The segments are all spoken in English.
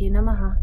Shri Namaha.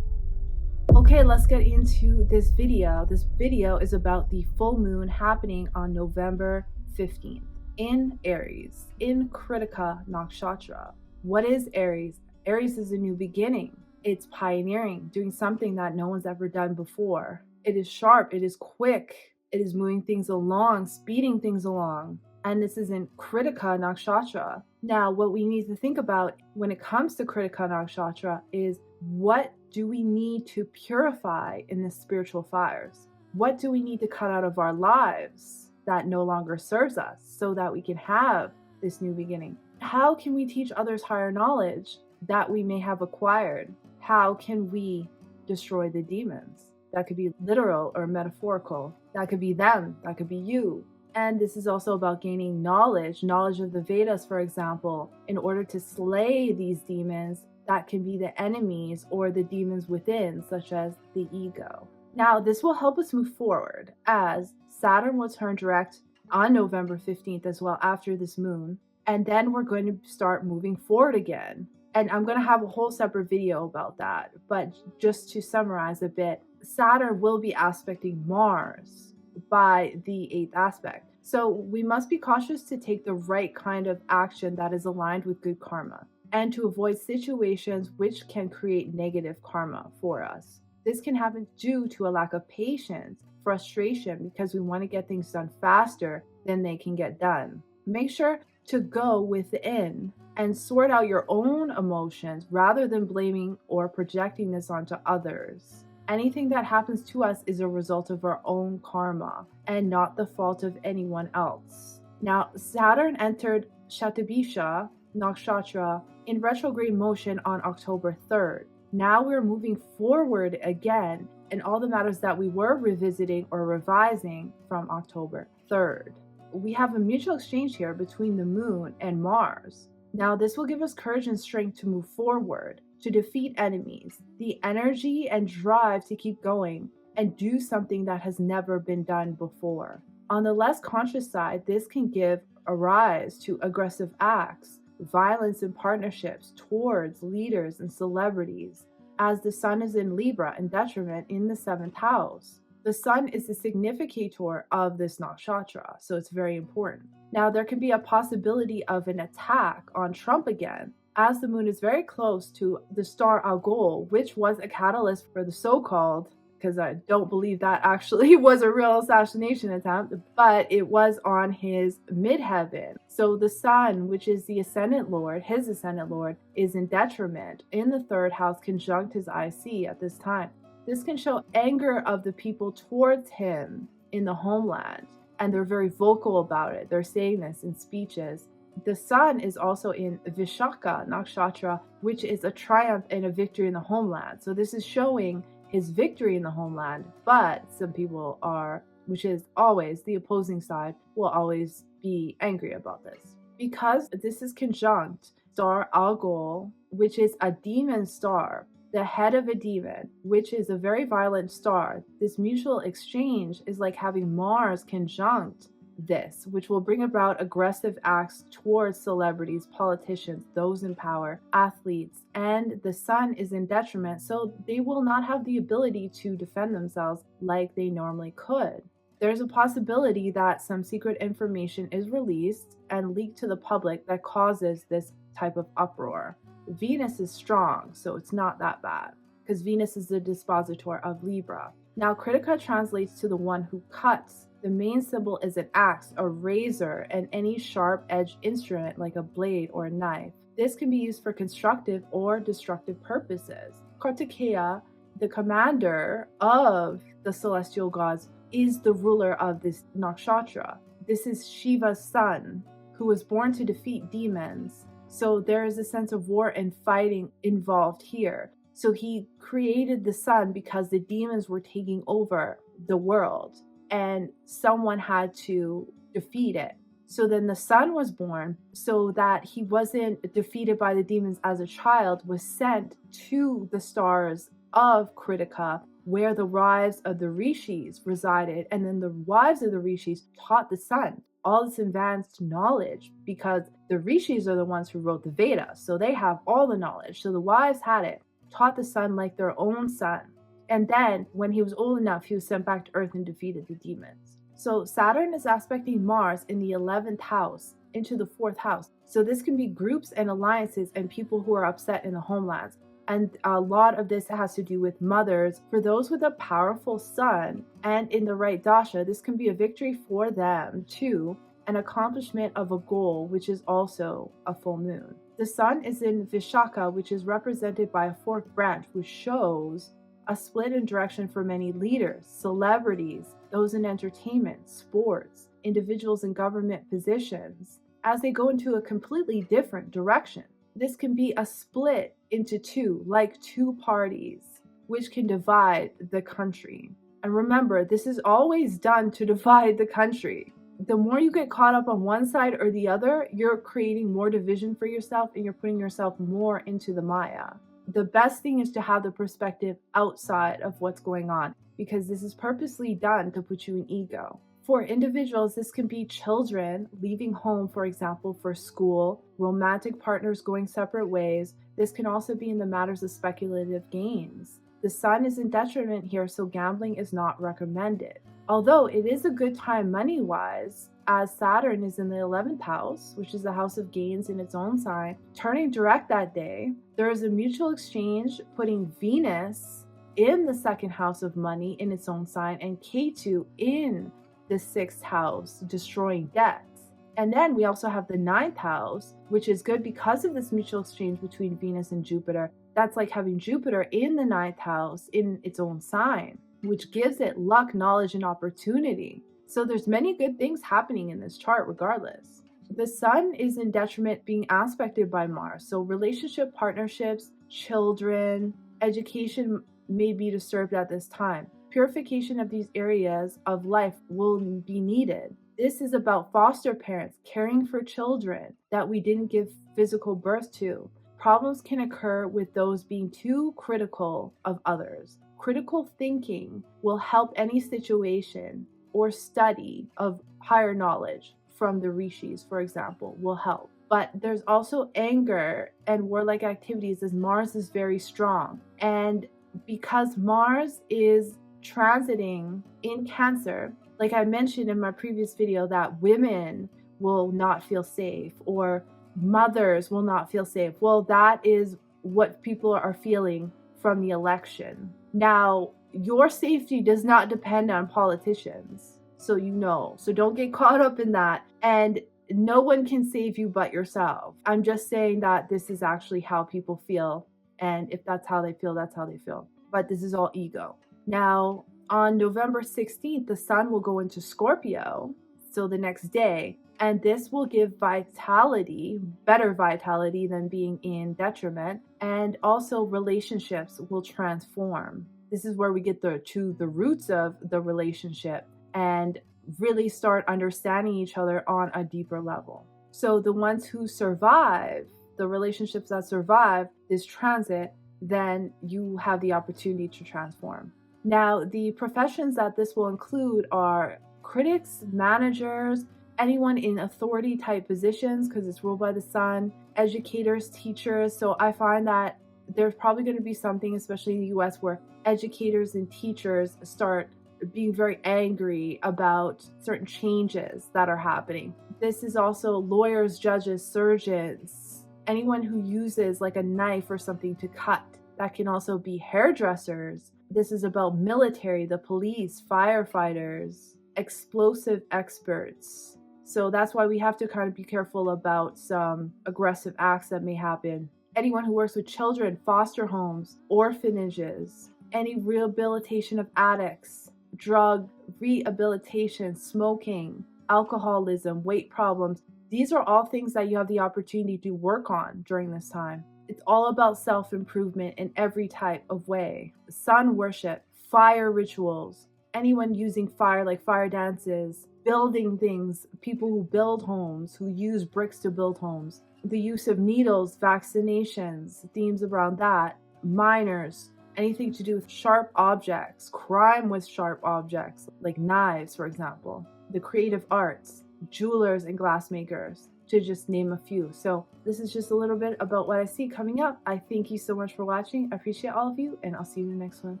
Okay, let's get into this video. This video is about the full moon happening on November 15th in Aries, in Kritika Nakshatra. What is Aries? Aries is a new beginning. It's pioneering, doing something that no one's ever done before. It is sharp, it is quick, it is moving things along, speeding things along. And this is in Kritika Nakshatra. Now, what we need to think about when it comes to Kritika Nakshatra is, what do we need to purify in the spiritual fires? What do we need to cut out of our lives that no longer serves us so that we can have this new beginning? How can we teach others higher knowledge that we may have acquired? How can we destroy the demons? That could be literal or metaphorical. That could be them. That could be you. And this is also about gaining knowledge of the Vedas, for example, in order to slay these demons that can be the enemies or the demons within, such as the ego. Now, this will help us move forward as Saturn will turn direct on November 15th as well after this moon. And then we're going to start moving forward again. And I'm going to have a whole separate video about that. But just to summarize a bit, Saturn will be aspecting Mars by the 8th aspect. So we must be cautious to take the right kind of action that is aligned with good karma, and to avoid situations which can create negative karma for us. This can happen due to a lack of patience, frustration, because we want to get things done faster than they can get done. Make sure to go within and sort out your own emotions rather than blaming or projecting this onto others. Anything that happens to us is a result of our own karma and not the fault of anyone else. Now, Saturn entered Shawtee Nakshatra in retrograde motion on October 3rd. Now we're moving forward again in all the matters that we were revisiting or revising from October 3rd. We have a mutual exchange here between the moon and Mars. Now this will give us courage and strength to move forward, to defeat enemies, the energy and drive to keep going and do something that has never been done before. On the less conscious side, this can give a rise to aggressive acts, violence in partnerships towards leaders and celebrities, as the sun is in Libra in detriment in the 7th house. The sun is the significator of this nakshatra, so it's very important. Now, there can be a possibility of an attack on Trump again, as the moon is very close to the star Algol, which was a catalyst for the so-called, because I don't believe that actually was a real assassination attempt, but it was on his midheaven. So the sun, which is the ascendant lord, his ascendant lord, is in detriment in the 3rd house conjunct his IC at this time. This can show anger of the people towards him in the homeland, and they're very vocal about it. They're saying this in speeches. The sun is also in Vishaka Nakshatra, which is a triumph and a victory in the homeland. So this is showing his victory in the homeland, but some people are, which is always the opposing side, will always be angry about this. Because this is conjunct star Algol, which is a demon star, the head of a demon, which is a very violent star. This mutual exchange is like having Mars conjunct this, which will bring about aggressive acts towards celebrities, politicians, those in power, athletes, and the sun is in detriment, so they will not have the ability to defend themselves like they normally could. There's a possibility that some secret information is released and leaked to the public that causes this type of uproar. Venus is strong, so it's not that bad, because Venus is the dispositor of Libra. Now, Kritika translates to the one who cuts. The main symbol is an axe, a razor, and any sharp-edged instrument like a blade or a knife. This can be used for constructive or destructive purposes. Kartikeya, the commander of the celestial gods, is the ruler of this nakshatra. This is Shiva's son, who was born to defeat demons. So there is a sense of war and fighting involved here. So he created the sun because the demons were taking over the world, and someone had to defeat it. So then the son was born so that he wasn't defeated by the demons as a child, was sent to the stars of Kritika, where the wives of the rishis resided, and then the wives of the rishis taught the sun. all this advanced knowledge because the rishis are the ones who wrote the Vedas. So they have all the knowledge. So the wives had it, taught the son like their own son. And then when he was old enough, he was sent back to earth and defeated the demons. So Saturn is aspecting Mars in the 11th house into the 4th house. So this can be groups and alliances and people who are upset in the homelands. And a lot of this has to do with mothers. For those with a powerful sun and in the right dasha, this can be a victory for them too, an accomplishment of a goal, which is also a full moon. The sun is in Vishaka, which is represented by a forked branch, which shows a split in direction for many leaders, celebrities, those in entertainment, sports, individuals in government positions, as they go into a completely different direction. This can be a split into two, like two parties, which can divide the country. And remember, this is always done to divide the country. The more you get caught up on one side or the other, you're creating more division for yourself and you're putting yourself more into the Maya. The best thing is to have the perspective outside of what's going on, because this is purposely done to put you in ego. For individuals, this can be children leaving home, for example, for school, romantic partners going separate ways. This can also be in the matters of speculative gains. The sun is in detriment here, so gambling is not recommended. Although it is a good time money-wise, as Saturn is in the 11th house, which is the house of gains in its own sign, turning direct that day, there is a mutual exchange putting Venus in the 2nd house of money in its own sign and Ketu in the 6th house, destroying debts. And then we also have the 9th house, which is good because of this mutual exchange between Venus and Jupiter. That's like having Jupiter in the 9th house in its own sign, which gives it luck, knowledge, and opportunity. So there's many good things happening in this chart regardless. The sun is in detriment being aspected by Mars. So relationship, partnerships, children, education may be disturbed at this time. Purification of these areas of life will be needed. This is about foster parents caring for children that we didn't give physical birth to. Problems can occur with those being too critical of others. Critical thinking will help any situation or study of higher knowledge from the rishis, for example, will help. But there's also anger and warlike activities as Mars is very strong. And because Mars is transiting in Cancer, like I mentioned in my previous video, that women will not feel safe or mothers will not feel safe. Well, that is what people are feeling from the election. Now, your safety does not depend on politicians, so you know. So don't get caught up in that. And no one can save you but yourself. I'm just saying that this is actually how people feel. And if that's how they feel, that's how they feel. But this is all ego. Now, on November 16th, the sun will go into Scorpio, so the next day, and this will give vitality, better vitality than being in detriment, and also relationships will transform. This is where we get to the roots of the relationship and really start understanding each other on a deeper level. So the ones who survive, the relationships that survive this transit, then you have the opportunity to transform. Now, the professions that this will include are critics, managers, anyone in authority type positions because it's ruled by the sun, educators, teachers. So I find that there's probably going to be something, especially in the US, where educators and teachers start being very angry about certain changes that are happening. This is also lawyers, judges, surgeons, anyone who uses like a knife or something to cut. That can also be hairdressers. This is about military, the police, firefighters, explosive experts. So that's why we have to kind of be careful about some aggressive acts that may happen. Anyone who works with children, foster homes, orphanages, any rehabilitation of addicts, drug rehabilitation, smoking, alcoholism, weight problems. These are all things that you have the opportunity to work on during this time. It's all about self-improvement in every type of way. Sun worship, fire rituals, anyone using fire like fire dances, building things, people who build homes, who use bricks to build homes, the use of needles, vaccinations, themes around that, minors, anything to do with sharp objects, crime with sharp objects, like knives, for example, the creative arts, jewelers and glassmakers, to just name a few. So this is just a little bit about what I see coming up. I thank you so much for watching. I appreciate all of you, and I'll see you in the next one.